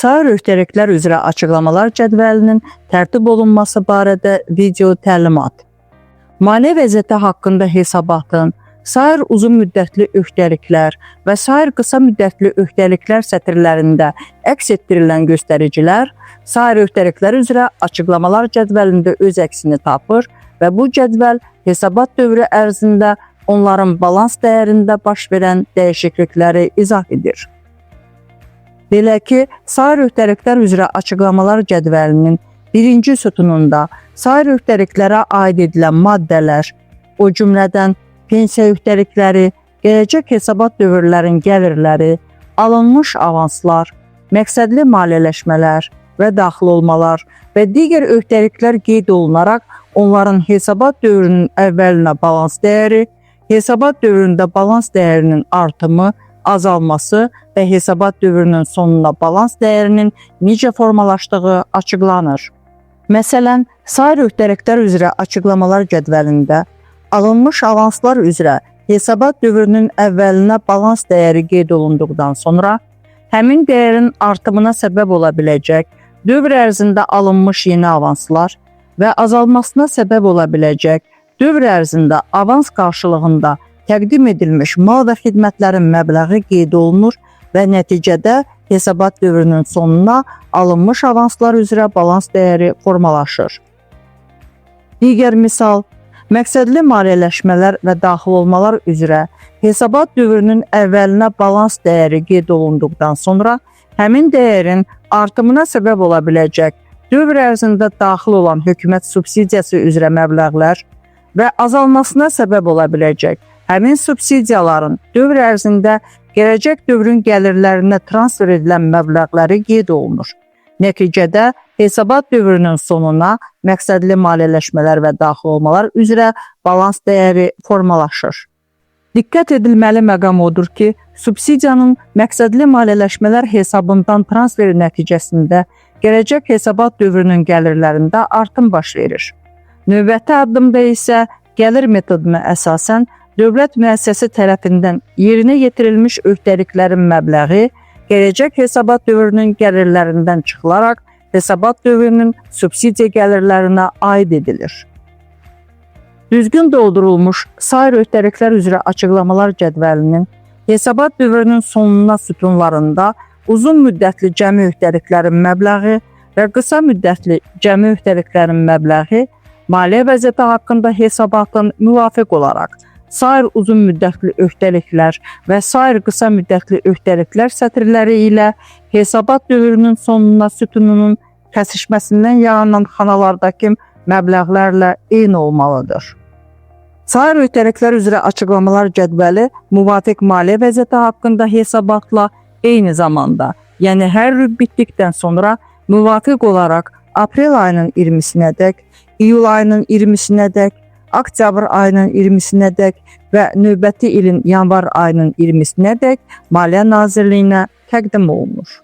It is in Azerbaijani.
Sayır öhdəliklər üzrə açıqlamalar cədvəlinin tərtib olunması barədə video təlimat. Maliyyə vəziyyəti haqqında hesabatın, sayır uzun müddətli öhdəliklər və sayır qısa müddətli öhdəliklər sətirlərində əks etdirilən göstəricilər sayır öhdəliklər üzrə açıqlamalar cədvəlində öz əksini tapır və bu cədvəl hesabat dövrü ərzində onların balans dəyərində baş verən dəyişiklikləri izah edir. Belə ki, sayır öhdəliklər üzrə açıqlamalar cədvəlinin birinci sütununda sayır öhdəliklərə aid edilən maddələr, o cümlədən pensiya öhdəlikləri, gələcək hesabat dövrlərin gəlirləri, alınmış avanslar, məqsədli maliyyələşmələr və daxil olmalar və digər öhdəliklər qeyd olunaraq onların hesabat dövrünün əvvəlinə balans dəyəri, hesabat dövründə balans dəyərinin artımı, azalması və hesabat dövrünün sonuna balans dəyərinin necə formalaşdığı açıqlanır. Məsələn, sayır öhdəliklər üzrə açıqlamalar cədvəlində alınmış avanslar üzrə hesabat dövrünün əvvəlinə balans dəyəri qeyd olunduqdan sonra həmin dəyərin artımına səbəb ola biləcək dövr ərzində alınmış yeni avanslar və azalmasına səbəb ola biləcək dövr ərzində avans qarşılığında təqdim edilmiş mal və xidmətlərin məbləği qeyd olunur və nəticədə hesabat dövrünün sonuna alınmış avanslar üzrə balans dəyəri formalaşır. Digər misal, məqsədli maliyyələşmələr və daxil olmalar üzrə hesabat dövrünün əvvəlinə balans dəyəri qeyd olunduqdan sonra həmin dəyərin artımına səbəb ola biləcək dövr ərzində daxil olan hökumət subsidiyası üzrə məbləğlər və azalmasına səbəb ola biləcək həmin subsidiyaların dövr ərzində gələcək dövrün gəlirlərinə transfer edilən məbləğləri qeyd olunur. Nəticədə hesabat dövrünün sonuna məqsədli maliyyələşmələr və daxil olmalar üzrə balans dəyəri formalaşır. Diqqət edilməli məqam odur ki, subsidiyanın məqsədli maliyyələşmələr hesabından transferi nəticəsində gələcək hesabat dövrünün gəlirlərində artım baş verir. Növbəti addımda isə gəlir metoduna əsasən dövlət müəssisəsi tərəfindən yerinə yetirilmiş öhdəliklərin məbləği gələcək hesabat dövrünün gəlirlərindən çıxılaraq hesabat dövrünün subsidiya gəlirlərinə aid edilir. Düzgün doldurulmuş sayır öhdəliklər üzrə açıqlamalar cədvəlinin hesabat dövrünün sonuna sütunlarında uzun müddətli cəmi öhdəliklərin məbləği və qısa müddətli cəmi öhdəliklərin məbləği maliyyə vəziyyəti haqqında hesabatın müvafiq olaraq sayır uzun müddətli öhdəliklər və sayır qısa müddətli öhdəliklər sətirləri ilə hesabat dövrünün sonuna sütununun kəsişməsindən yaranan xanalardakı məbləğlərlə eyni olmalıdır. Sayır öhdəliklər üzrə açıqlamalar cədvəli müvafiq maliyyə vəziyyəti haqqında hesabatla eyni zamanda, yəni hər rüb bitdikdən sonra müvafiq olaraq aprel ayının 20-sinədək, iyul ayının 20-sinədək, oktyabr ayının 20-sinədək və növbəti ilin yanvar ayının 20-sinədək Maliyyə Nazirliyinə təqdim olunur.